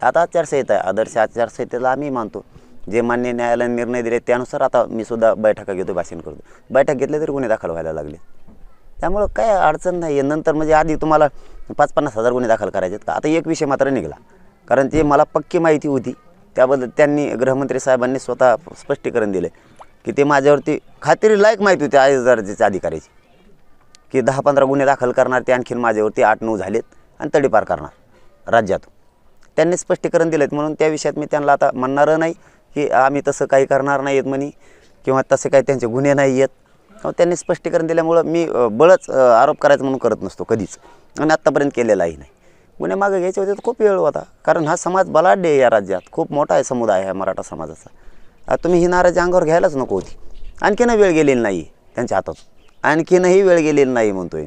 आता आचारसंहिता आहे, आदर्श आचारसंहितेला आम्ही मानतो. जे मान्य न्यायालयाने निर्णय दिले त्यानुसार आता मी सुद्धा बैठका घेतो, भाषण करतो. बैठक घेतले तरी गुन्हे दाखल व्हायला लागले. त्यामुळं काय अडचण नाही आहे. नंतर म्हणजे आधी तुम्हाला 5-50 हजार गुन्हे दाखल करायचे का, आता एक विषय मात्र निघाला. कारण ते मला पक्की माहिती होती, त्याबद्दल त्यांनी गृहमंत्री साहेबांनी स्वतः स्पष्टीकरण दिले की ते माझ्यावरती खात्री लायक माहिती होती आय दर्जाच्या अधिकाऱ्याची, की 10-15 गुन्हे दाखल करणार ते, आणखीन माझ्यावरती 8-9 झालेत आणि तडीपार करणार राज्यात. त्यांनी स्पष्टीकरण दिलेत म्हणून त्या विषयात मी त्यांना आता म्हणणारं नाही की आम्ही तसं काही करणार नाही आहेत म्हणे, किंवा तसे काही त्यांचे गुन्हे नाही आहेत. त्यांनी स्पष्टीकरण दिल्यामुळं मी बळच आरोप करायचं म्हणून करत नसतो कधीच, आणि आत्तापर्यंत केलेलाही नाही. गुन्हे मागे घ्यायचे होते तर खूप वेळ होता, कारण हा समाज बलाढ्य आहे, या राज्यात खूप मोठा आहे समुदाय आहे मराठा समाजाचा. तुम्ही ही नाराजी अंगावर घ्यायलाच नको होती. आणखीनही वेळ गेलेली नाही त्यांच्या हातात, आणखीनही वेळ गेलेली नाही म्हणतोय.